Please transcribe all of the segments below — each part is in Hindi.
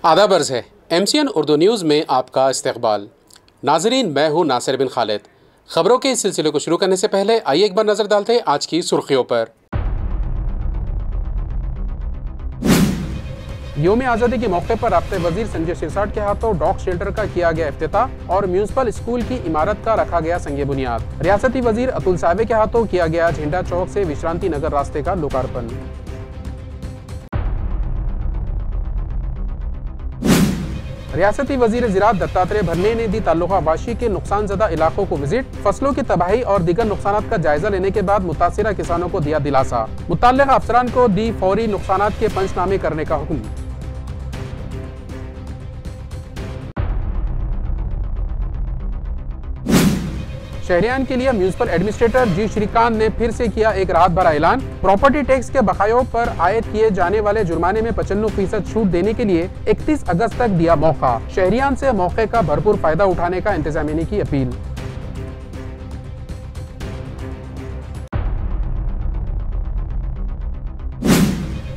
आदाब अर्ज़ है MCN उर्दू न्यूज़ में आपका इस्तकबाल। नाजरीन, मैं हूँ नासिर बिन खालिद। ख़बरों के इस सिलसिले को शुरू करने से पहले आइए एक बार नज़र डालते हैं आज की सुर्खियों पर। यौम आज़ादी के मौके पर राब्ते वजीर संजय सिरसाट के हाथों डॉग शेल्टर का किया गया इफ्तिताह और म्यूनसिपल स्कूल की इमारत का रखा गया संगे बुनियाद। रियासती वजीर अतुल सावे के हाथों किया गया झंडा चौक से विश्रांति नगर रास्ते का लोकार्पण। रियासती वजीर ज़राअत दत्तात्रेय भरने ने दी ताल्लुका वाशी के नुकसानजदा इलाकों को विजिट। फसलों की तबाही और दीगर नुकसानात का जायजा लेने के बाद मुतासिरा किसानों को दिया दिलासा। मुतल्लिक़ा अफसरान को दी फौरी नुकसानात के पंचनामे करने का हुक्म। शहरियान के लिए म्यूनसिपल एडमिनिस्ट्रेटर जी श्रीकांत ने फिर से किया एक राहत भरा ऐलान। प्रॉपर्टी टैक्स के बकायों पर आयद किए जाने वाले जुर्माने में 95% छूट देने के लिए 31 अगस्त तक दिया मौका। शहरियान से मौके का भरपूर फायदा उठाने का इंतजामिया ने की अपील।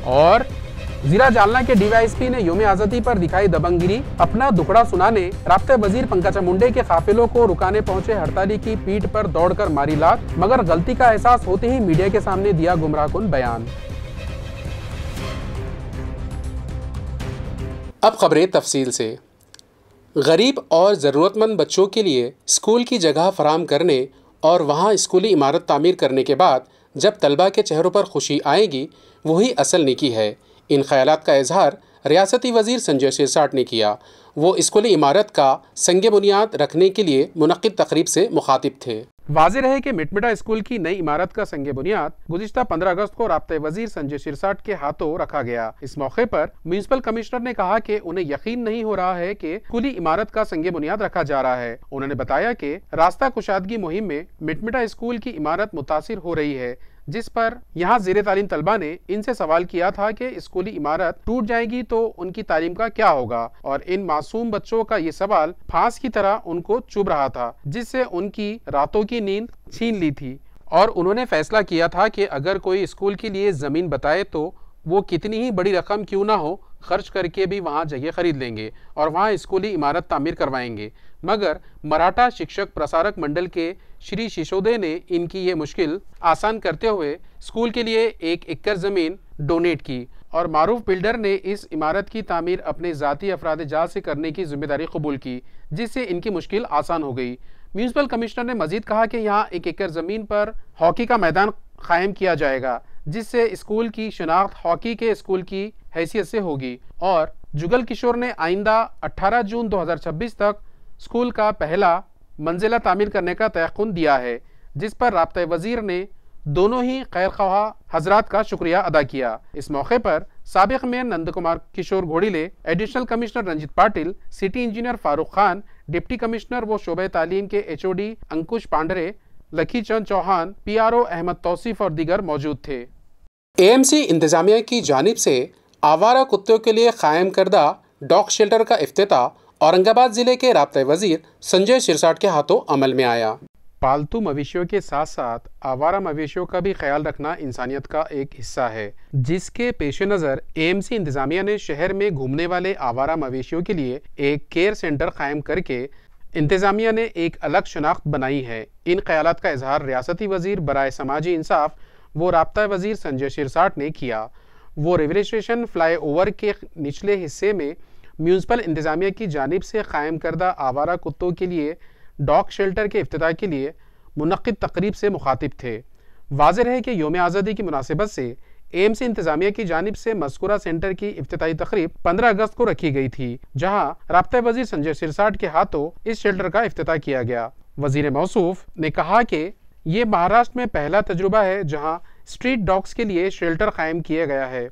और जिला जालना के डीवाईएसपी ने यौम आज़ादी पर दिखाई दबंगगिरी। अपना दुखड़ा सुनाने राब्ते वजीर पंकजा मुंडे के काफिलों को रुकाने पहुंचे हड़ताली की पीठ पर दौड़कर मारी लात, मगर गलती का एहसास होते ही मीडिया के सामने दिया गुमराहकुन बयान। अब खबरें तफसील से। गरीब और ज़रूरतमंद बच्चों के लिए स्कूल की जगह फराहम करने और वहाँ स्कूली इमारत तामीर करने के बाद जब तलबा के चेहरों पर खुशी आएगी, वही असल नेकी है। इन ख्यालात का इजहार रियासती वजीर संजय सिरसाट ने किया। वो स्कूली इमारत का संगे बुनियाद रखने के लिए मुनक्किद तकरीब से मुखातिब थे। वाज़ेह रहे कि मिटमिटा स्कूल की नई इमारत का संगे बुनियाद गुज़िश्ता 15 अगस्त को राब्ते वजीर संजय सिरसाट के हाथों रखा गया। इस मौके पर म्यूनसिपल कमिश्नर ने कहा कि उन्हें यकीन नहीं हो रहा है कि स्कूली इमारत का संगे बुनियाद रखा जा रहा है। उन्होंने बताया कि रास्ता कुशादगी मुहिम में मिटमिटा स्कूल की इमारत मुतासिर हो रही है, जिस पर यहाँ ज़ेरे तालीम तलबा ने इनसे सवाल किया था कि स्कूली इमारत टूट जाएगी तो उनकी तालीम का क्या होगा, और इन मासूम बच्चों का ये सवाल फांस की तरह उनको चुभ रहा था, जिससे उनकी रातों की नींद छीन ली थी। और उन्होंने फैसला किया था कि अगर कोई स्कूल के लिए ज़मीन बताए तो वो कितनी ही बड़ी रकम क्यों ना हो, खर्च करके भी वहाँ जगह खरीद लेंगे और वहाँ स्कूली इमारत तामीर करवाएंगे। मगर मराठा शिक्षक प्रसारक मंडल के श्री शिशोदे ने इनकी ये मुश्किल आसान करते हुए स्कूल के लिए 1 एकड़ ज़मीन डोनेट की और मारूफ बिल्डर ने इस इमारत की तामीर अपने ज़ाती अफराद जात से करने की जिम्मेदारी कबूल की, जिससे इनकी मुश्किल आसान हो गई। म्यूनसिपल कमिश्नर ने मजीद कहा कि यहाँ 1 एकड़ ज़मीन पर हॉकी का मैदान कायम किया जाएगा, जिससे स्कूल की शिनाख्त हॉकी के स्कूल की हैसियत से होगी। और जुगल किशोर ने आइंदा 18 जून 2026 तक स्कूल का पहला मंजिला तामीर करने का तयक़ुन दिया है, जिस पर राब्ते वजीर ने दोनों ही खैरख्वाह हजरात का शुक्रिया अदा किया। इस मौके पर साबिक mayor Nand Kumar Kishore Ghodile, additional commissioner Ranjit Patil, city engineer Farooq Khan, deputy commissioner व शोबे तालीम के HOD अंकुश पांडरे, लखी चंद चौहान, PRO अहमद तौसीफ और दीगर मौजूद थे। AMC इंतजामिया की जानिब से आवारा कुत्तों के लिए कायम करदा डॉग शेल्टर का इफ्तिताह औरंगाबाद जिले के राब्ते वजीर संजय सिरसाट के हाथों अमल में आया। पालतू मवेशियों के साथ साथ आवारा मवेशियों का भी ख्याल रखना इंसानियत का एक हिस्सा है, जिसके पेश नज़र AMC इंतजामिया ने शहर में घूमने वाले आवारा मवेशियों के लिए एक केयर सेंटर कायम करके इंतजामिया ने एक अलग शनाख्त बनाई है। इन ख्यालात का इजहार रियासती वजीर बराए समाजी इंसाफ वो राब्ता वजीर संजय सिरसाट ने किया। वो रेलवे स्टेशन फ्लाई ओवर के निचले हिस्से में म्यूनसिपल इंतजामिया की जानिब से कायम करदा आवारा कुत्तों के लिए डॉग शेल्टर के इफ्तिताह के लिए मुनक्किद तकरीब से मुखातिब थे। वाज़ेह है कि यौम आज़ादी की मुनासिबत से AMC इंतजामिया की जानिब से मज़कूरा सेंटर की इफ्तिताही तकरीब 15 अगस्त को रखी गई थी, जहां राब्ता वजीर संजय सिरसाट के हाथों इस शेल्टर का इफ्तिताह किया गया। वजीर मौसूफ ने कहा कि ये महाराष्ट्र में पहला तजुर्बा है जहां स्ट्रीट डॉग्स के लिए शेल्टर कायम किया गया है,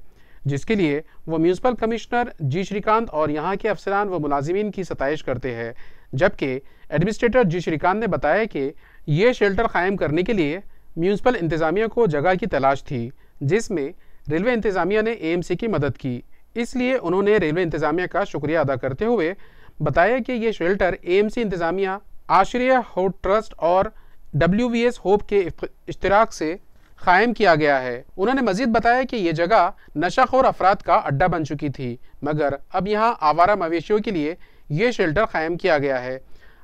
जिसके लिए वो म्यूनसिपल कमिश्नर जी श्रीकांत और यहाँ के अफसरान व मुलाजिमीन की सताइश करते हैं। जबकि एडमिनिस्ट्रेटर जी श्रीकांत ने बताया कि ये शेल्टर कायम करने के लिए म्यूनसिपल इंतजामिया को जगह की तलाश थी, जिसमें रेलवे इंतजामिया ने AMC की मदद की। इसलिए उन्होंने रेलवे इंतजामिया का शुक्रिया अदा करते हुए बताया कि ये शेल्टर AMC इंतजामिया, आश्रय होप ट्रस्ट और WVS होप के इश्तिराक से कायम किया गया है। उन्होंने मजीद बताया कि ये जगह नशाखोर अफराद का अड्डा बन चुकी थी, मगर अब यहाँ आवारा मवेशियों के लिए ये शेल्टर कायम किया गया है।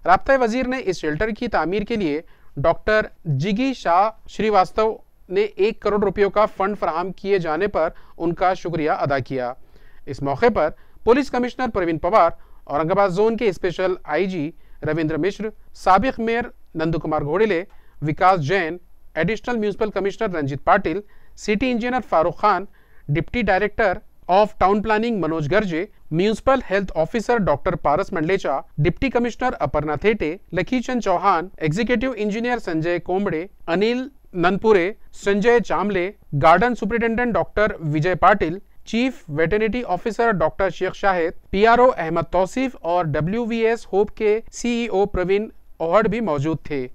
राब्ता वजीर ने इस शेल्टर की तामीर के लिए डॉक्टर जिगी शाह श्रीवास्तव ने 1 करोड़ रुपयों का फंड फराहम किए जाने पर उनका शुक्रिया अदा किया। इस मौके पर police commissioner Praveen Pawar, Aurangabad zone के स्पेशल आईजी रविंद्र मिश्र, साबिक mayor Nandu Kumar Ghodile, Vikas Jain, additional municipal commissioner Ranjit Patil, city engineer Farooq Khan, deputy director of town planning Manoj Garje, municipal health officer doctor Paras Mandlecha, deputy commissioner Aparna Thete, Lakhichand Chauhan, executive engineer Sanjay Komde, Anil Nanpure, Sanjay Chamle, garden superintendent doctor Vijay Patil, chief veterinary officer doctor Shaikh Shahid, PRO Ahmad Tausif और WVS होप के सीईओ प्रवीण ओहड़ भी मौजूद थे।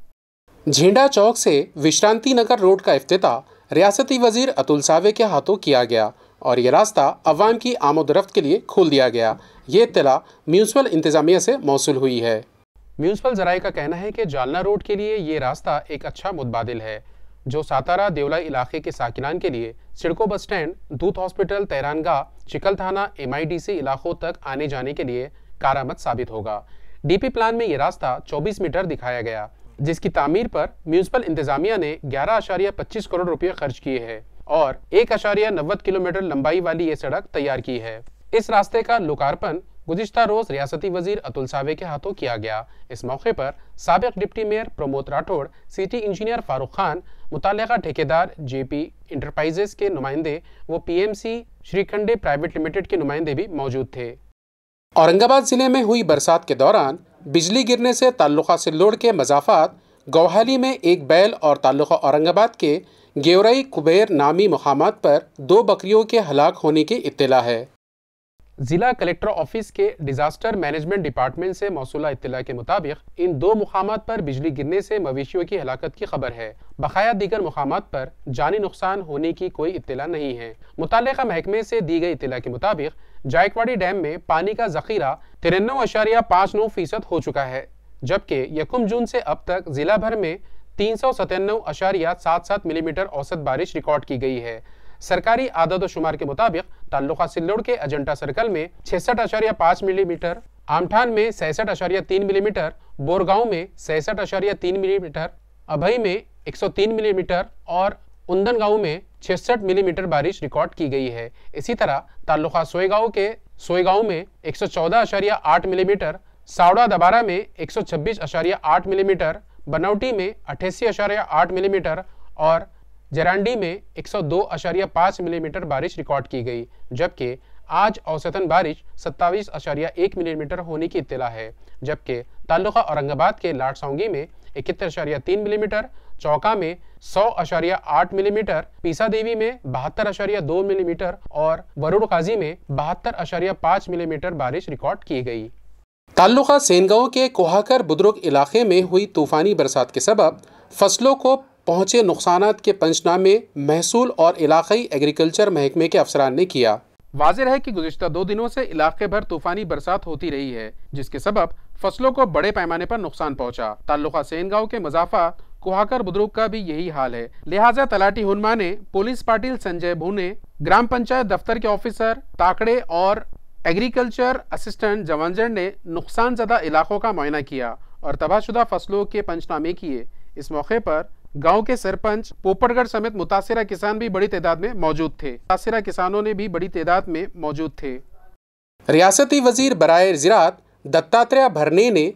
झेंडा चौक से विश्रांति नगर रोड का इफ्तिताह रियासती वजीर अतुल सावे के हाथों किया गया और ये रास्ता अवाम की आमोदरफ्त के लिए खोल दिया गया। ये इत्तला म्यूनिसिपल इंतजामिया से मौसूल हुई है। म्यूनिसिपल जराये का कहना है कि जालना रोड के लिए ये रास्ता एक अच्छा मुतबादिल है, जो सातारा देवला इलाके के साकिनान के लिए सिडको बस स्टैंड, दूध हॉस्पिटल, तैरानगाह, चिकल थाना, MIDC इलाकों तक आने जाने के लिए कारआमद साबित होगा। DP प्लान में ये रास्ता 24 मीटर दिखाया गया, जिसकी तामीर पर म्यूनिसिपल इंतजामिया ने 11.25 करोड़ रुपये खर्च किए हैं और 1.90 किलोमीटर लंबाई वाली ये सड़क तैयार की है। इस रास्ते का लोकार्पण गुज़िश्ता रोज रियासती वजीर अतुल सावे के हाथों किया गया। इस मौके पर साबिक deputy mayor Pramod Rathod, city engineer Farooq Khan, मुताल्लिका ठेकेदार JP इंटरप्राइजेस के नुमाइंदे व PMC श्रीखंडे प्राइवेट लिमिटेड के नुमाइंदे भी मौजूद थे। औरंगाबाद जिले में हुई बरसात के दौरान बिजली गिरने से ताल्लुका सिल्लोड के मज़ाफ़ात गौहाली में एक बैल और ताल्लुका औरंगाबाद के गेवराई कुबेर नामी मुकामात पर 2 बकरियों के हलाक होने की इत्तला है। जिला कलेक्टर ऑफिस के डिजास्टर मैनेजमेंट डिपार्टमेंट से मौसूला इत्तला के मुताबिक इन 2 मुकामात पर बिजली गिरने से मवेशियों की हलाकत की खबर है। बकाया दीगर मुकामात पर जानी नुकसान होने की कोई इत्तला नहीं है। मुताल्लिका महकमे से दी गई इत्तला के मुताबिक जायकवाड़ी डैम में पानी का जखीरा 93.59% हो चुका है, जबकि 1 जून से अब तक जिला भर में 397.77 मिलीमीटर औसत बारिश रिकॉर्ड की गई है। सरकारी आदद शुमार के मुताबिक ताल्लुका सिल्लोड के अजंटा सर्कल में 66.5 मिलीमीटर, आमठान में 66.3 मिलीमीटर, बोरगांव में 66.3 मिलीमीटर, अभई में 103 मिलीमीटर और उंदन गांव में 66 मिलीमीटर बारिश रिकॉर्ड की गई है। इसी तरह ताल्लुका सोयगांव के सोयगांव में 114.8 मिलीमीटर, सावड़ा दबारा में 126.8 मिलीमीटर, बनौटी में 88.8 मिलीमीटर और जरांडी में 102.5 मिलीमीटर बारिश रिकॉर्ड की गई, जबकि आज औसतन बारिश 27.1 मिलीमीटर होने की इत्तला है। जबकि ताल्लुका औरंगाबाद के लाटसांगी में 71.3 मिलीमीटर, चौका में 100.8 मिलीमीटर, पीसा देवी में 72.2 मिलीमीटर और वरुण काजी में 72.5 मिलीमीटर बारिश रिकॉर्ड की गई। ताल्लुका सेनगांव के कोहाकर बुद्रुक इलाके में हुई तूफानी बरसात के सबब फसलों को पहुंचे नुकसानात के पंचनामे महसूल और इलाकाई एग्रीकल्चर महकमे के अफसरान ने किया। वाज़ेह है कि गुज़िश्ता 2 दिनों से इलाके भर तूफानी बरसात होती रही है, जिसके सबब फसलों को बड़े पैमाने पर नुकसान पहुंचा। ताल्लुका सेनगांव के मज़ाफ़ात कोहाकर बुद्रुक का भी यही हाल है। लिहाजा तलाटी हुनमा ने पुलिस पाटिल संजय भूने, ग्राम पंचायत दफ्तर के ऑफिसर ताकड़े और एग्रीकल्चर असिस्टेंट जवानजर ने नुकसान ज़दा इलाकों का मुआयना किया और तबाहशुदा फसलों के पंचनामे किए। इस मौके पर गांव के सरपंच पोपटगढ़ समेत मुतासिरा किसान भी बड़ी तादाद में मौजूद थे। मुतासिरा किसानों ने भी बड़ी तादाद में मौजूद थे। रियासती वजीर बराए ज़राअत दत्तात्रेय भरने ने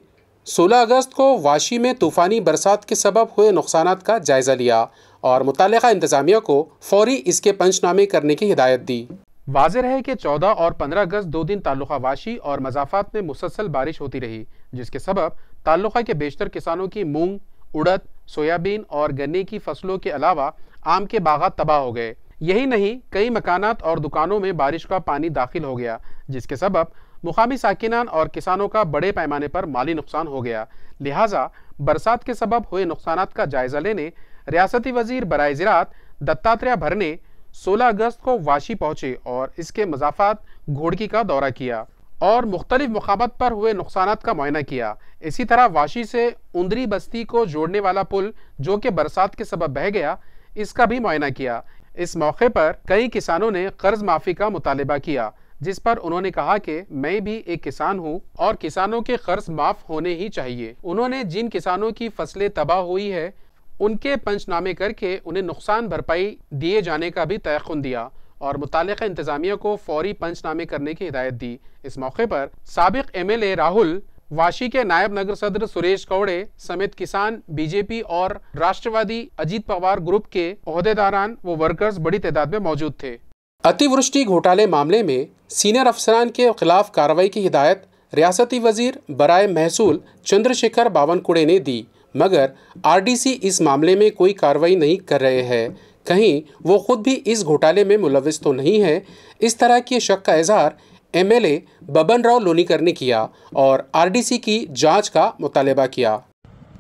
16 अगस्त को वाशी में तूफानी बरसात के सबब हुए नुकसानात का जायजा लिया और मुताल्लिका इंतजामिया को फौरी इसके पंचनामे करने की हिदायत दी। वाज़ेह है कि 14 और 15 अगस्त 2 दिन ताल्लुका वाशी और मज़ाफ़ात में मुसलसल बारिश होती रही, जिसके सबब ताल्लुका के बेशतर किसानों की मूंग, उड़द, सोयाबीन और गन्ने की फसलों के अलावा आम के बागात तबाह हो गए। यही नहीं, कई मकानात और दुकानों में बारिश का पानी दाखिल हो गया, जिसके सबब मुकामी साकिनान और किसानों का बड़े पैमाने पर माली नुकसान हो गया। लिहाजा बरसात के सबब हुए नुकसानात का जायजा लेने रियासती वजीर बराए ज़राअत दत्तात्रेय भरने 16 अगस्त को वाशी पहुंचे और इसके मज़ाफ़ात घोड़की का दौरा किया और मुख्तलिफ मुकामात पर हुए नुकसानात का मुआयना किया। इसी तरह वाशी से उंदरी बस्ती को जोड़ने वाला पुल, जो कि बरसात के सबब बह गया, इसका भी मुआयना किया। इस मौके पर कई किसानों ने कर्ज माफी का मुतालिबा किया, जिस पर उन्होंने कहा कि मैं भी एक किसान हूं और किसानों के कर्ज माफ होने ही चाहिए। उन्होंने जिन किसानों की फसलें तबाह हुई है उनके पंचनामे करके उन्हें नुकसान भरपाई दिए जाने का भी तयक़ुन दिया और मुतालिका इंतजामिया को फौरी पंचनामे करने की हिदायत दी। इस मौके पर साबिक MLA राहुल, वाशी के नायब नगर सदर सुरेश कौड़े समेत किसान, बीजेपी और राष्ट्रवादी अजीत पवार ग्रुप के ओहदेदारान व वर्कर्स बड़ी तादाद में मौजूद थे। अतिवृष्टि घोटाले मामले में सीनियर अफसरान के खिलाफ कार्रवाई की हिदायत रियासती वजीर बराए महसूल चंद्रशेखर बावनकुड़े ने दी, मगर RDC इस मामले में कोई कार्रवाई नहीं कर रहे हैं। कहीं वो खुद भी इस घोटाले में मुलविस तो नहीं है। इस तरह के शक का इजहार MLA बबन राव लोणीकर ने किया और RDC की जांच का मुतालिबा किया।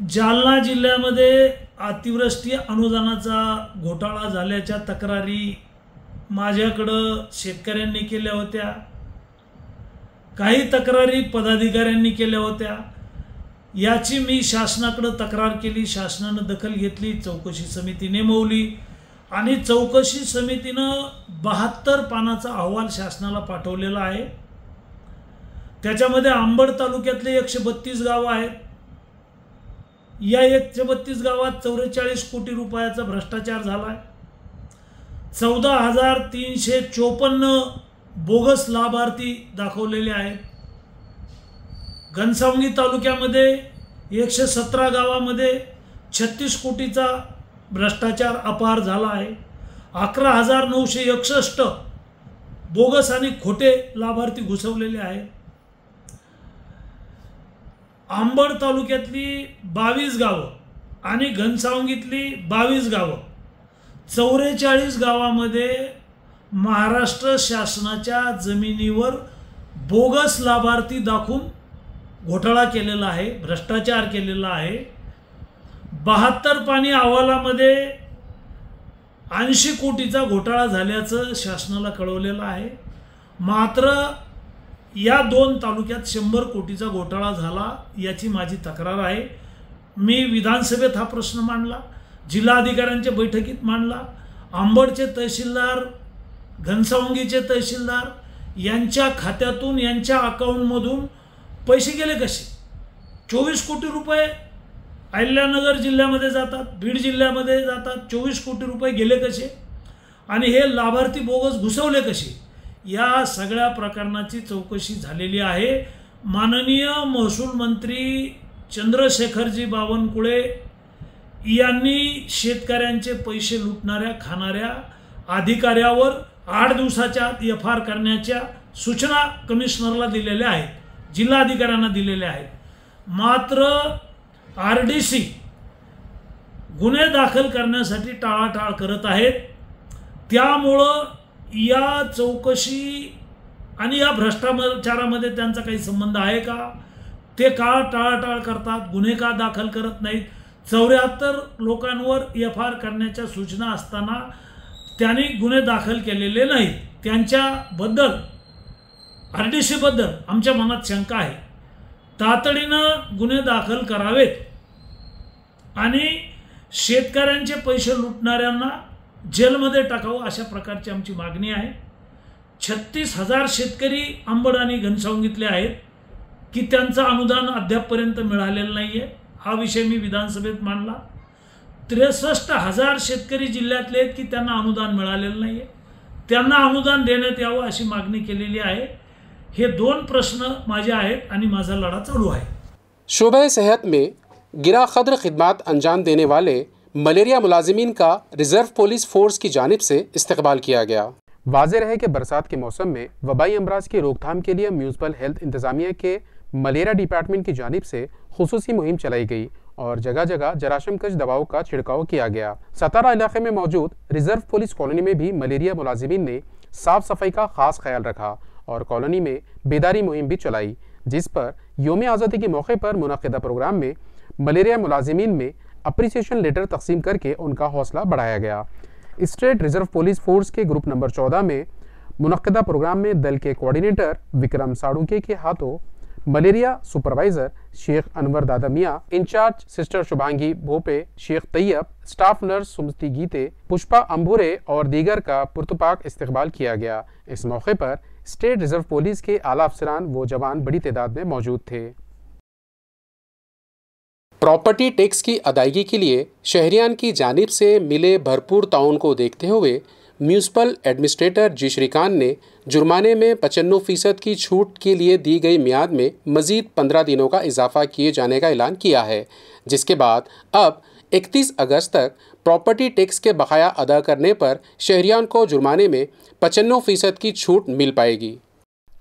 जालना जिल्ह्यामध्ये अतिवृष्टी अनुदानाचा घोटाळा झाल्याच्या तक्रारी माझ्याकडं शेतकऱ्यांनी केल्या होत्या, काही तक्रारी पदाधिकाऱ्यांनी केल्या होत्या। याची मी शासनाकडे तक्रार केली, शासनाने दखल घेतली, चौकशी समिती नेमवली आणि चौकशी समितीनं 72 पानाचा अहवाल शासनाला पाठवलेला आहे। त्याच्यामध्ये अंबड तालुक्यातले 132 गावं आहेत। या 132 गावात 44 कोटी रुपयाचा भ्रष्टाचार झाला आहे। 14,354 बोगस लाभार्थी दाखवलेले आहेत। घनसावंगी तालुक्यामध्ये 117 गावामध्ये 36 कोटीचा भ्रष्टाचार अपार झाला आहे। 11,961 बोगस आणि खोटे लाभार्थी घुसवलेले आहेत। अंबड तालुक्यातली 22 गावं आणि घनसावंगीतली 22 गावं, 44 गावामध्ये महाराष्ट्र शासनाच्या जमिनीवर बोगस लाभार्थी दाखवून घोटाळा केलेला आहे, भ्रष्टाचार केलेला आहे। 72 पानी अहवालामध्ये 80 कोटीचा घोटाळा झाल्याचं शासनाला कळवलेलं आहे। मात्र या 2 तालुक्यात 100 कोटीचा घोटाळा झाला याची माझी तक्रार आहे। मी विधानसभेत हा प्रश्न मांडला, जिल्हाधिकाऱ्यांच्या बैठकीत मांडला। अंबडचे तहसीलदार, घनसावंगीचे तहसीलदार यांच्या खात्यातून, यांच्या अकाउंटमधून पैसे गेले कसे? 24 कोटी रुपये अहिल्यानगर जिल्ह्यामध्ये जातात, बीड जिल्ह्यामध्ये जातात। 24 कोटी रुपये गेले कसे आणि हे लाभार्थी बोगस घुसवले कसे? या सगळ्या प्रकरणाची चौकशी झालेली आहे। माननीय महसूल मंत्री चंद्रशेखरजी बावनकुळे यांनी शेतकऱ्यांचे पैसे लुटणाऱ्या, खाणाऱ्या अधिकाऱ्यावर 8 दिवसाच्या आत FIR करण्याच्या सूचना कमिशनरला दिलेल्या आहेत, जिल्हाधिकाऱ्यांना दिलेल्या आहेत। मात्र RDC गुन्हे दाखल करण्यासाठी टाळाटाळ करत आहेत। त्यामुळे या चौकशी आणि या भ्रष्टाचारामध्ये त्यांचा काही संबंध आहे का? ते का टाळाटाळ करतात, गुन्हे का दाखल करत नाहीत? 74 लोकांवर FIR करण्याच्या सूचना असताना त्यांनी गुन्हे दाखल केलेले नाहीत। त्यांच्याबद्दल, RDC बद्दल आमच्या मनात शंका आहे। तातडीनं गुन्हे दाखल करावेत आणि शेतकऱ्यांचे पैसे लुटणाऱ्यांना जेलमध्ये टाकावं, अशा प्रकारची आमची मागणी आहे। 36,000 शेतकरी अंबड आणि घनसावंगीतले आहेत की त्यांचं अनुदान अद्यापपर्यंत मिळालेलं नाहीये। हा विषय मी विधानसभेत मांडला। 63,000 शेतकरी जिल्ह्यातले आहेत की त्यांना अनुदान मिळालेलं नाहीये, त्यांना अनुदान देण्यात यावं अशी मागणी केलेली आहे। हे 2 प्रश्न माझे आहेत आणि माझा लढा चालू आहे। शोबे सेहत में गिरा खद्र खिदमात अंजाम देने वाले मलेरिया मुलाजिमीन का रिजर्व पुलिस फोर्स की जानिब से इस्तकबाल किया गया। वाज़ेह रहे कि बरसात के मौसम में वबाई अमराज की रोकथाम के लिए म्यूनसिपल हेल्थ इंतज़ामिया के मलेरिया डिपार्टमेंट की जानिब से खुसूसी मुहिम चलाई गई और जगह जगह जराशिमकश दवाओं का छिड़काव किया गया। सतारा इलाके में मौजूद रिजर्व पुलिस कॉलोनी में भी मलेरिया मुलाजिमीन ने साफ सफाई का खास ख्याल रखा और कॉलोनी में बेदारी मुहिम भी चलाई, जिस पर यौम आज़ादी के मौके पर मुनक़िदा प्रोग्राम में मलेरिया मुलाजिमीन में अप्रिसिएशन लेटर तकसीम करके उनका हौसला बढ़ाया गया। स्टेट रिजर्व पुलिस फोर्स के ग्रुप नंबर 14 में मुनक़िदा प्रोग्राम में दल के कोऑर्डिनेटर विक्रम साड़ुके के हाथों malaria supervisor Sheikh Anwar Dada Miyan, incharge sister Shubhangi Bhope, Shaikh Tayyab, staff nurse Sumati Gite, Pushpa Ambure और दीगर का पुरतपाक इस्तकबाल किया गया। इस मौके पर स्टेट रिजर्व पुलिस के आला अफसरान व जवान बड़ी तादाद में मौजूद थे। प्रॉपर्टी टैक्स की अदायगी के लिए शहरियान की जानिब से मिले भरपूर ताउन को देखते हुए म्यूनिसिपल एडमिनिस्ट्रेटर जी श्रीकांत ने जुर्माने में 95% की छूट के लिए दी गई मियाद में मज़ीद 15 दिनों का इजाफा किए जाने का ऐलान किया है, जिसके बाद अब 31 अगस्त तक प्रॉपर्टी टैक्स के बकाया अदा करने पर शहरियान को जुर्माने में 95% की छूट मिल पाएगी।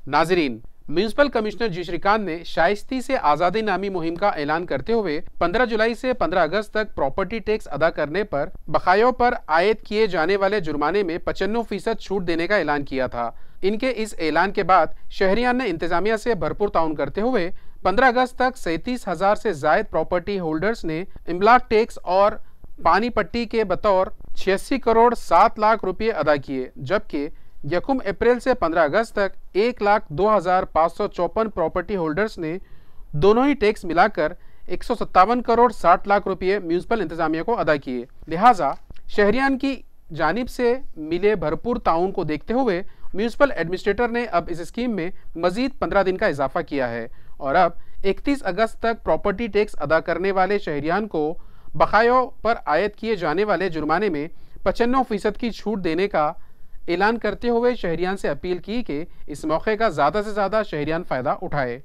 नाजरीन, म्यूनिसिपल कमिश्नर जी श्रीकांत ने शाइस्ती से आज़ादी नामी मुहिम का ऐलान करते हुए 15 जुलाई से 15 अगस्त तक प्रॉपर्टी टैक्स अदा करने पर बकायों पर आयद किए जाने वाले जुर्माने में 95% छूट देने का ऐलान किया था। इनके इस ऐलान के बाद शहरियान ने इंतजामिया से भरपूर ताउन करते हुए 15 अगस्त तक 37,000 से जायद प्रॉपर्टी होल्डर्स ने इम्लाक टैक्स और पानी पट्टी के बतौर 86 करोड़ 7 लाख रुपये अदा किए, जबकि यकुम अप्रैल से 15 अगस्त तक 1,02,554 प्रॉपर्टी होल्डर्स ने दोनों ही टैक्स मिलाकर 157 करोड़ 60 लाख रुपये म्यूनिसिपल इंतजामिया को अदा किए। लिहाजा शहरियान की जानिब से मिले भरपूर ताउन को देखते हुए म्यूनिसिपल एडमिनिस्ट्रेटर ने अब इस स्कीम में मजीद 15 दिन का इजाफा किया है और अब 31 अगस्त तक प्रॉपर्टी टैक्स अदा करने वाले शहरियान को बकायों पर आयद किए जाने वाले जुर्माने में 95% की छूट देने का ऐलान करते हुए शहरियान से अपील की कि इस मौके का ज़्यादा से ज़्यादा शहरियान फ़ायदा उठाए।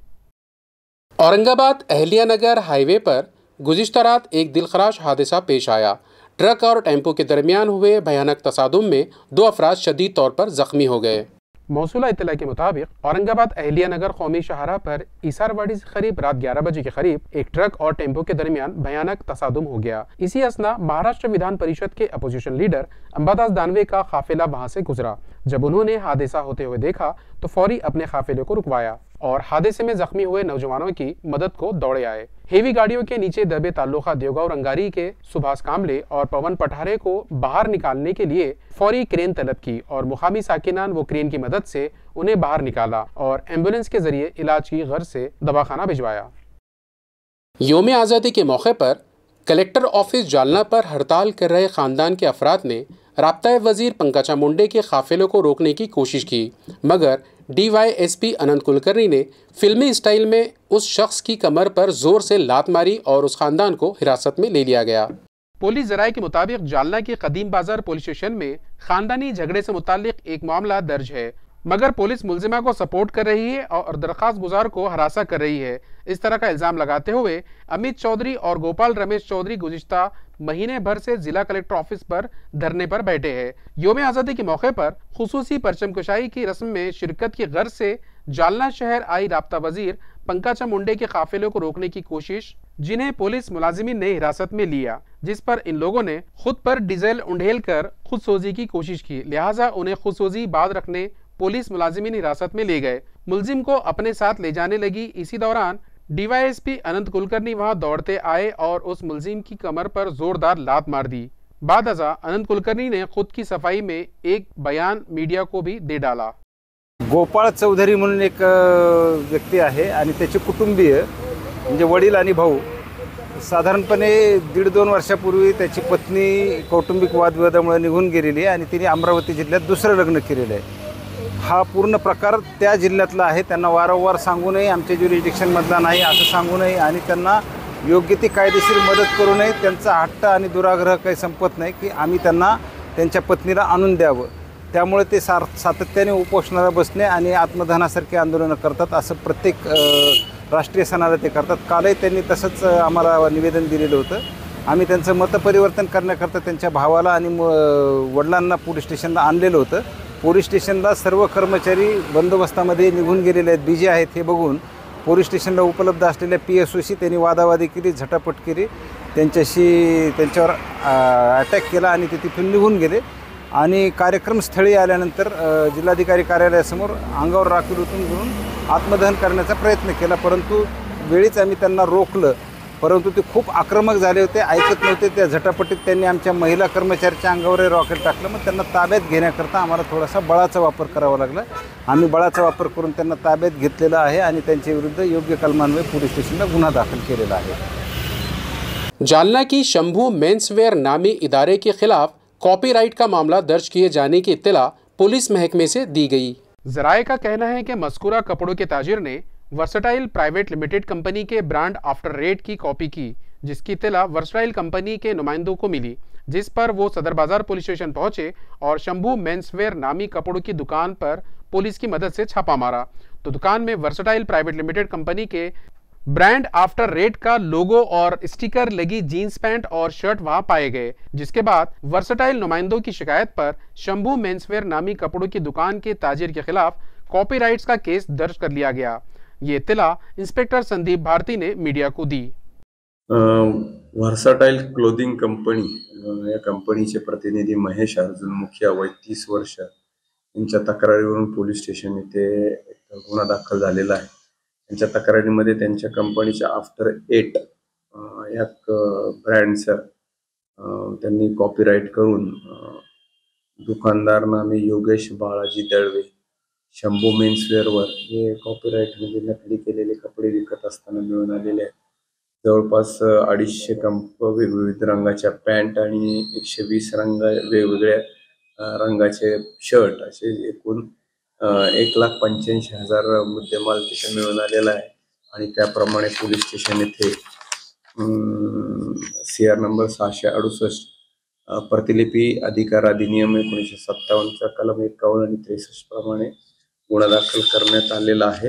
औरंगाबाद अहलिया नगर हाईवे पर गुज़िश्ता रात एक दिलखराश हादसा पेश आया। ट्रक और टेम्पो के दरमियान हुए भयानक तसादुम में 2 अफराद शदीद तौर पर जख्मी हो गए। मौसूला इत्तला के मुताबिक औरंगाबाद अहलिया नगर कौमी शाहरा पर ईसारवाड़ी से करीब रात 11 बजे के करीब एक ट्रक और टेम्पो के दरमियान भयानक तसादुम हो गया। इसी असना महाराष्ट्र विधान परिषद के अपोजिशन लीडर अंबादास दानवे का काफिला वहां से गुजरा। जब उन्होंने हादसा होते हुए देखा तो फौरी अपने काफिले को रुकवाया और हादसे में जख्मी हुए नौजवानों की मदद को दौड़े आए। हेवी गाड़ियों के नीचे दबे ताल्लुका देवगांव रंगारी के सुभाष कामले और पवन पठारे को बाहर निकालने के लिए फौरी क्रेन तलब की और मुकामी साकिनान वो क्रेन की मदद से उन्हें बाहर निकाला और एम्बुलेंस के जरिए इलाज की गर्ज से दवाखाना भिजवाया। यौम आज़ादी के मौके पर कलेक्टर ऑफिस जालना पर हड़ताल कर रहे खानदान के अफराद ने राब्ता वजीर पंकजा मुंडे के काफिले को रोकने की कोशिश की, मगर DYSP अनंत कुलकर्णी ने फिल्मी स्टाइल में उस शख्स की कमर पर जोर से लात मारी और उस खानदान को हिरासत में ले लिया गया। पुलिस जराये के मुताबिक जालना के कदीम बाजार पुलिस स्टेशन में खानदानी झगड़े से मुताल्लिक एक मामला दर्ज है, मगर पुलिस मुलजिमा को सपोर्ट कर रही है और दरख्वास्त गुजार को हरासा कर रही है। इस तरह का इल्जाम लगाते हुए अमित चौधरी और गोपाल रमेश चौधरी गुज़िश्ता महीने भर से जिला कलेक्टर ऑफिस पर धरने पर बैठे हैं। यौम आज़ादी के मौके पर खुसूसी परचम कुशाई की रस्म में शिरकत की गर्ज से जालना शहर आई राब्ता वजीर पंकजा मुंडे के काफिले को रोकने की कोशिश, जिन्हें पुलिस मुलाजिमीन ने हिरासत में लिया, जिस पर इन लोगों ने खुद पर डीजल उंडेल कर खुदसोजी की कोशिश की। लिहाजा उन्हें खुदसोजी बाद रखने पुलिस मुलाजिमीन हिरासत में ले गए। मुलजिम को अपने साथ ले जाने लगी। इसी दौरान DYSP अनंत कुलकर्णी वहां दौड़ते आए और उस मुलजिम की कमर पर जोरदार लात मार दी। बाद अज़ा अनंत कुलकर्णी ने खुद की सफाई में एक बयान मीडिया को भी दे डाला। गोपाळ चौधरी म्हणून एक व्यक्ती आहे आणि त्याचे कुटुंबीय म्हणजे वडील आणि भाऊ साधारणपणे 1.5-2 वर्षापूर्वी त्याची पत्नी कौटुंबिक वादविवादामुळे निघून गेलेली आणि तिने अमरावती जिल्ह्यात दुसरं लग्न केलेलं आहे। हा पूर्ण प्रकार त्या जिल्ह्यातला आहे। त्यांना वारंवार सांगू नये, आमच्या ज्युरिडिक्शनमधला नाही असं सांगू नये आणि त्यांना योग्य ती कायदेशीर मदत करू नये। त्यांचा हट्ट आणि दुराग्रह काही संपत नाही की आम्ही त्यांना त्यांच्या पत्नीला आणून द्यावं। त्यामुळे ते सातत्याने उपोषणाला बसणे आणि आत्मदहनासारखे आंदोलनं करतात। असं प्रत्येक राष्ट्रीय सणाला ते करतात। कालही त्यांनी तसंच आम्हाला निवेदन दिलेलं होतं। आम्ही त्यांचं मतपरिवर्तन करण्याकरता त्यांच्या भावाला आणि वडिलांना पोलीस स्टेशनला आणलेलं होतं। पोलीस स्टेशनला सर्व कर्मचारी बंदोबस्तामध्ये निघून गेलेले आहेत, बिजी आहेत हे बघून पोलीस स्टेशनला उपलब्ध असलेल्या PSOशी त्यांनी वादावादी केली, झटापट केली, त्यांच्यावर अटॅक केला आणि ते तिथून निघून गेले। आणि कार्यक्रमस्थळी आल्यानंतर जिल्हाधिकारी कार्यालयासमोर अंगावर राखीव ओतून घेऊन आत्मदहन करण्याचा प्रयत्न केला, परंतु वेळीच आम्ही त्यांना रोखलं परंतु ते खूप आक्रमक झाले होते, ऐकत नव्हते. त्या झटापटीत त्यांनी आमच्या महिला कर्मचाऱ्याच्या अंगावर रॉकेट टाकलं. मग त्यांना ताब्यात घेण्याकरता आम्हाला थोडासा बळाचा वापर करावा लागला. आम्ही बळाचा वापर करून त्यांना ताब्यात घेतलेला आहे आणि त्यांच्या विरुद्ध योग्य कलमान्वये पोलीस स्टेशनला गुन्हा दाखल केलेला आहे. जालना की शंभू मेंसवेयर नामी इदारे के खिलाफ कॉपीराइट का मामला दर्ज किए जाने की इत्तला पुलिस महकमे से दी गई. जराये का कहना है कि मस्कुरा कपड़ों के ताजिर ने वर्सटाइल प्राइवेट लिमिटेड कंपनी के ब्रांड आफ्टर रेट की कॉपी की, जिसकी इत्तला वर्सटाइल कंपनी के नुमाइंदों को मिली, जिस पर वो सदर बाजार पुलिस स्टेशन पहुंचे और शंभू मेंसवेयर नामी कपड़ों की दुकान पर पुलिस की मदद से छापा मारा तो दुकान में वर्सटाइल प्राइवेट लिमिटेड कंपनी के ब्रांड आफ्टर रेट का लोगो और स्टिकर लगी जीन्स पैंट और शर्ट वहां पाए गए, जिसके बाद वर्सटाइल नुमाइंदों की शिकायत पर शंभू मेंसवेयर नामी कपड़ों की दुकान के ताजिर के खिलाफ कॉपीराइट्स का केस दर्ज कर लिया गया. ये इत्तला इंस्पेक्टर संदीप भारती ने मीडिया को दी. वर्सटाइल क्लोथिंग कंपनी या कंपनीचे प्रतिनिधी महेश अर्जुन मुखिया वय 30 वर्ष यांच्या तक्रारीवरून पोलीस स्टेशन येथे गुन्हा दाखल झालेला आहे. त्यांच्या तक्रारीमध्ये त्यांच्या कंपनीच्या आफ्टर 8 या ब्रँडचं त्यांनी कॉपीराइट करून दुकानदार नामे योगेश बाळाजी दळवे शंभू मेन्सवेअरवर हे कॉपीराइटमध्ये नकली केलेले कपडे विकत असताना मिळून आलेले आहेत. जवळपास 250 विविध रंगाच्या पॅन्ट आणि 120 वेगवेगळ्या रंगाचे शर्ट असे एकूण 1,85,000 मुद्देमाल तिथे मिळून आलेला आहे. आणि त्याप्रमाणे पोलीस स्टेशन येथे CR नंबर 668 प्रतिलिपी अधिकार अधिनियम 1957चा कलम 51 आणि 63 प्रमाणे गुन्हा दाखल करण्यात आलेला आहे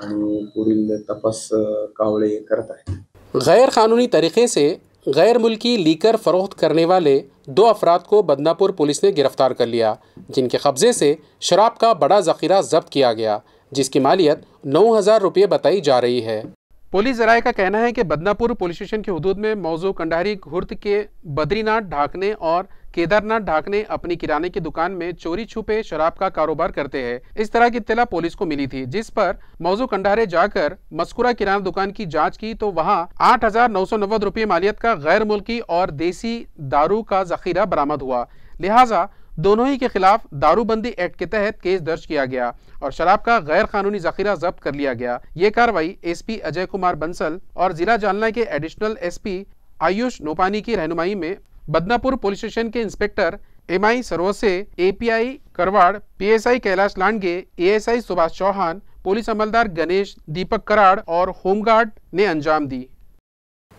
आणि पुढील तपास कावळे करत आहेत. गैर कानूनी तरीके से गैर मुल्की लीकर फरोख्त करने वाले 2 अफराद को बदनापुर पुलिस ने गिरफ्तार कर लिया, जिनके कब्जे से शराब का बड़ा ज़ख़ीरा जब्त किया गया, जिसकी मालियत 9,000 रुपये बताई जा रही है. पुलिस जराये का कहना है कि बदनापुर पुलिस स्टेशन की हदूद में मौजू कंडारी घुर्द के बद्रीनाथ ढाकने और केदारनाथ ढाकने अपनी किराने की दुकान में चोरी छुपे शराब का कारोबार करते हैं. इस तरह की इत्तला पुलिस को मिली थी, जिस पर मौजू कंडारे जाकर मस्कुरा किराना दुकान की जांच की तो वहां 8,990 रुपये मालियत का गैर मुल्की और देसी दारू का जखीरा बरामद हुआ. लिहाजा दोनों ही के खिलाफ दारूबंदी एक्ट के तहत केस दर्ज किया गया और शराब का गैर कानूनी जखीरा जब्त कर लिया गया. ये कार्रवाई SP अजय कुमार बंसल और जिला जालना के एडिशनल SP आयुष नोपानी की रहनुमाई में बदनापुर पुलिस स्टेशन के inspector MI Sarose, API Karwad, PSI Kailash Landge, ASI Subhash Chauhan, police अमलदार गणेश दीपक कराड़ और होमगार्ड ने अंजाम दी.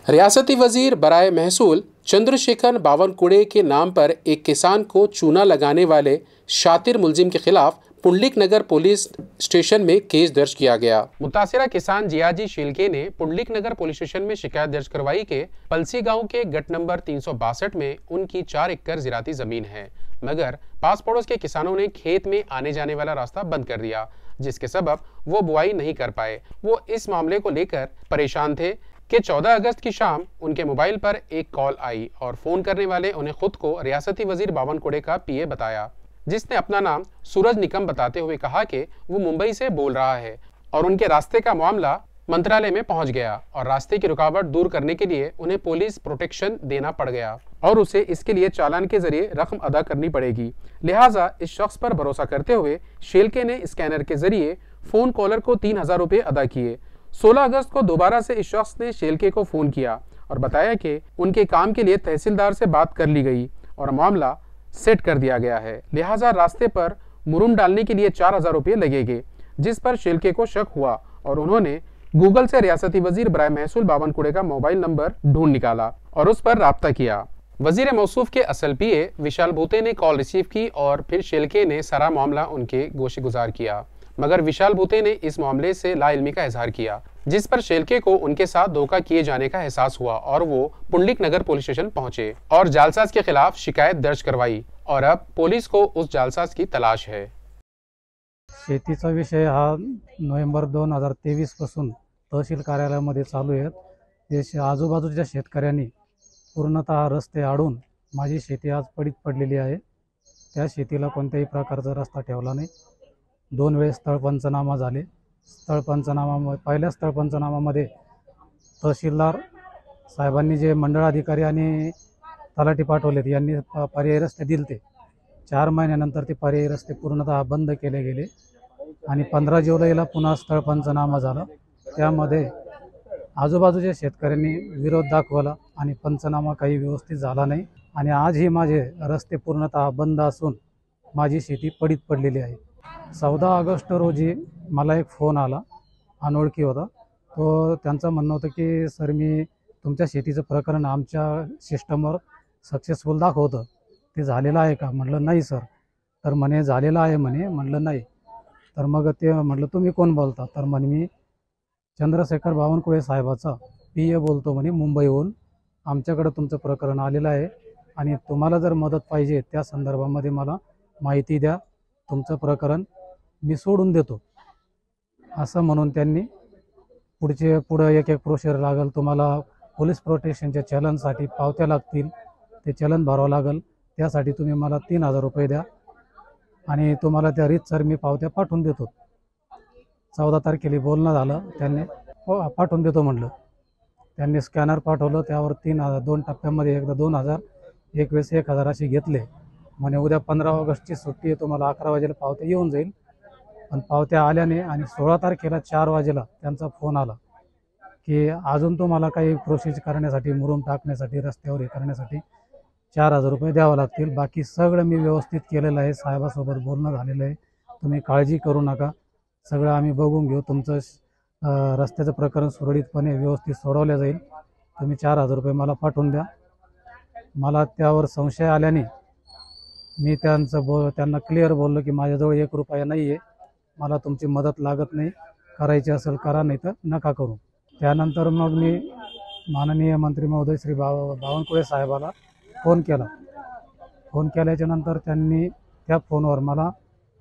रियासती वजीर बराए महसूल चंद्रशेखर बावनकुड़े के नाम पर एक किसान को चूना लगाने वाले शातिर मुलजिम के खिलाफ पुंडलिक नगर पुलिस स्टेशन में केस दर्ज किया गया. मुतासिरा किसान जियाजी शिलके ने पुंडलिक नगर पुलिस स्टेशन में शिकायत दर्ज करवाई के पलसी गांव के गट नंबर 362 में उनकी 4 एकड़ ज़राती जमीन है, मगर पास पड़ोस के किसानों ने खेत में आने जाने वाला रास्ता बंद कर दिया, जिसके सबब वो बुआई नहीं कर पाए. वो इस मामले को लेकर परेशान थे कि 14 अगस्त की शाम उनके मोबाइल पर एक कॉल आई और फोन करने वाले उन्हें खुद को रियासती वजीर बावनकुड़े का PA बताया, जिसने अपना नाम सूरज निकम बताते हुए कहा कि वो मुंबई से बोल रहा है और उनके रास्ते का मामला मंत्रालय में पहुंच गया और रास्ते की रुकावट दूर करने के लिए उन्हें पुलिस प्रोटेक्शन देना पड़ गया और उसे इसके लिए चालान के जरिए रकम अदा करनी पड़ेगी. लिहाजा इस शख्स पर भरोसा करते हुए शेलके ने स्कैनर के जरिए फोन कॉलर को 3,000 रुपये अदा किए. 16 अगस्त को दोबारा से इस शख्स ने शेलके को फोन किया और बताया कि उनके काम के लिए तहसीलदार से बात कर ली गई और मामला सेट कर दिया गया है. लिहाजा रास्ते पर मुरुम डालने के लिए 4,000 रुपये लगेंगे, जिस पर शेलके को शक हुआ और उन्होंने गूगल से रियासती वजीर बराए महसूल बावनकुड़े का मोबाइल नंबर ढूंढ निकाला और उस पर राब्ता किया. वजीर मौसूफ के असल PA विशाल भूते ने कॉल रिसीव की और फिर शेलके ने सारा मामला उनके गोशे गुजार किया, मगर विशाल भूते ने इस मामले से लाइल्मी का इजहार किया, जिस पर शेलके को उनके साथ धोखा किए जाने का एहसास हुआ और वो पुंडलिक नगर पुलिस स्टेशन पहुंचे और जालसाज के खिलाफ शिकायत दर्ज करवाई और अब पुलिस को उस जालसाज की तलाश है. शेतीचा विषय हा नोव्हेंबर 2023 पासून तहसील कार्यालयामध्ये चालू आहे. जे आजूबाजूच्या शेतकऱ्यांनी पूर्णतः रस्ते अडून माझी शेती आज पडीत पडलेली आहे. त्या शेतीला कोणत्याही प्रकारचा रस्ता ठेवला नाही. 2 वेळेस स्थळ पंचनामा झाले. पहिल्या स्थळ पंचनामामध्ये तहसीलदार साहेबांनी जे मंडळ अधिकारी आणि तलाठी पाठवलेत यांनी पर्यायी रस्ते दिलते. 4 महिन्यानंतर ते पर्यायी रस्ते पूर्णतः बंद केले गेले आणि 15 जुलैला पुन्हा स्थळ पंचनामा झाला. त्यामध्ये आजूबाजूच्या शेतकऱ्यांनी विरोध दाखवला आणि पंचनामा काही व्यवस्थित झाला नाही आणि आजही माझे रस्ते पूर्णतः बंद असून माझी शेती पडीत पडलेली आहे. 14 ऑगस्ट रोजी मला एक फोन आला, अनोळखी होता. तो त्यांचं म्हणणं होतं की सर मी तुमच्या शेतीचं प्रकरण आमच्या सिस्टमवर सक्सेसफुल दाखवतं, ते झालेलं आहे का? म्हटलं नाही सर. तर म्हणे झालेलं आहे म्हणे. म्हटलं नाही. तर मग ते म्हटलं तुम्ही कोण बोलता? तर म्हणे मी चंद्रशेखर बावनकुळे साहेबाचा PA बोलतो म्हणे मुंबईहून. आमच्याकडं तुमचं प्रकरण आलेलं आहे आणि तुम्हाला जर मदत पाहिजे त्या संदर्भामध्ये मला माहिती द्या, तुमचं प्रकरण मी सोडून देतो असं म्हणून त्यांनी पुढं एक प्रोसेस लागेल, तुम्हाला पोलीस प्रोटेक्शनच्या चलनसाठी पावत्या लागतील, ते चलन भरावं लागेल, त्यासाठी तुम्ही मला 3000 रुपये द्या आणि तुम्हाला त्या रीतसर मी पावत्या पाठवून देतो. 14 तारखेला बोलणं झालं, त्यांनी पाठवून देतो म्हटलं. त्यांनी स्कॅनर पाठवलं, त्यावर 3000 2 टप्प्यामध्ये एकदा 2000 एक वेळेस 1000 असे घेतले. म्हणे उद्या 15 ऑगस्टची सुट्टी आहे, तुम्हाला 11 वाजेला पावत्या येऊन जाईल. पण पावत्या आल्याने आणि 16 तारखेला 4 वाजेला त्यांचा फोन आला की अजून तुम्हाला काही प्रोसेस करण्यासाठी, मुरुम टाकण्यासाठी, रस्त्यावर हे करण्यासाठी 4000 रुपये द्यावं लागतील. बाकी सगळं मी व्यवस्थित केलेलं आहे, साहेबासोबत बोलणं झालेलं आहे, तुम्ही काळजी करू नका, सगळं आम्ही बघून घेऊ, तुमचं रस्त्याचं प्रकरण सुरळीतपणे व्यवस्थित सोडवलं जाईल, तुम्ही 4000 रुपये मला पाठवून द्या. मला त्यावर संशय आल्याने मी त्यांना क्लिअर बोललो की माझ्याजवळ 1 रुपया नाही आहे, मला तुमची मदत लागत नाही, करायची असेल करा, नाही तर नका करू. त्यानंतर मग मी माननीय मंत्री महोदय श्री बावनकुळे साहेबाला फोन केला. फोन केल्याच्यानंतर त्यांनी त्या फोनवर मला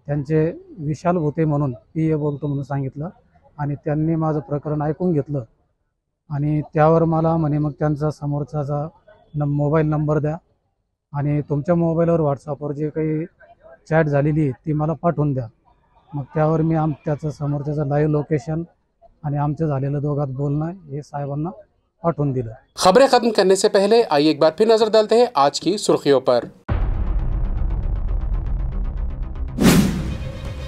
त्यांचे विशाल भुते म्हणून PA बोलतो म्हणून सांगितलं आणि त्यांनी माझं प्रकरण ऐकून घेतलं आणि त्यावर मला म्हणे मग त्यांचा समोरचा मोबाईल नंबर द्या आणि तुमच्या मोबाईलवर व्हॉट्सअपवर जे काही चॅट झालेली आहे ती मला पाठवून द्या. मग त्यावर मी त्याचं समोरच्याचं लाईव्ह लोकेशन आणि आमचं झालेलं दोघात बोलणं हे साहेबांना पाठवून दिलं. खबरें खत्म करने से पहले आइए एक बार फिर नजर डालते हैं आज की सुर्खियों पर।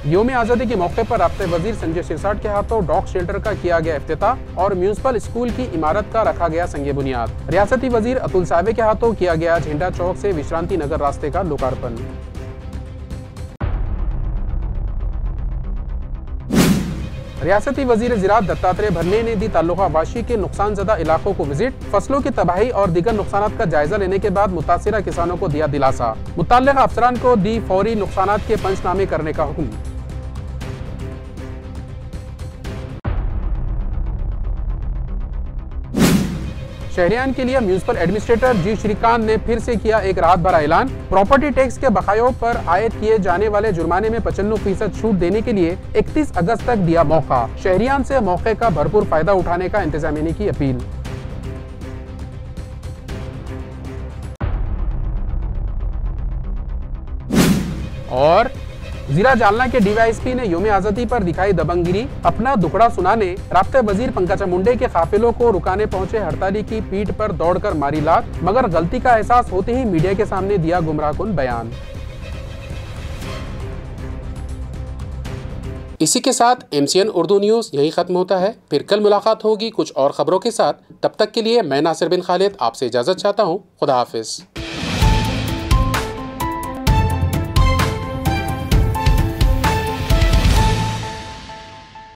यौम आज़ादी के मौके पर राब्ते वजीर संजय सिरसाट के हाथों डॉग शेल्टर का किया गया इफ्तिताह और म्यूनिसिपल स्कूल की इमारत का रखा गया संगे बुनियाद। रियासती वजीर अतुल सावे के हाथों किया गया झंडा चौक से विश्रांति नगर रास्ते का लोकार्पण। रियासती वजीर ज़राअत दत्तात्रेय भरने ने दी ताल्लुका वाशी के नुकसानजदा इलाकों को विजिट, फसलों की तबाही और दीगर नुकसानात का जायजा लेने के बाद मुतासिरा किसानों को दिया दिलासा। मुतल्लिका अफसरान को दी फौरी नुकसानात के पंचनामे करने का हुक्म। शहरियान के लिए म्यूनिसिपल एडमिनिस्ट्रेटर जी श्रीकांत ने फिर से किया एक राहत भरा ऐलान। प्रॉपर्टी टैक्स के बकायों पर आयद किए जाने वाले जुर्माने में 95% छूट देने के लिए 31 अगस्त तक दिया मौका। शहरियान से मौके का भरपूर फायदा उठाने का इंतजामिया ने की अपील। और जिला जालना के DYSP ने यौम आज़ादी पर दिखाई दबंगगिरी, अपना दुखड़ा सुनाने राब्ते वजीर पंकजा मुंडे के काफिलों को रुकाने पहुंचे हड़ताली की पीठ पर दौड़कर मारी लात, मगर गलती का एहसास होते ही मीडिया के सामने दिया गुमराहकुन बयान। इसी के साथ MCN उर्दू न्यूज़ यही खत्म होता है। फिर कल मुलाकात होगी कुछ और खबरों के साथ। तब तक के लिए मैं नासिर बिन खालिद आपसे इजाजत चाहता हूँ। खुदा हाफिज।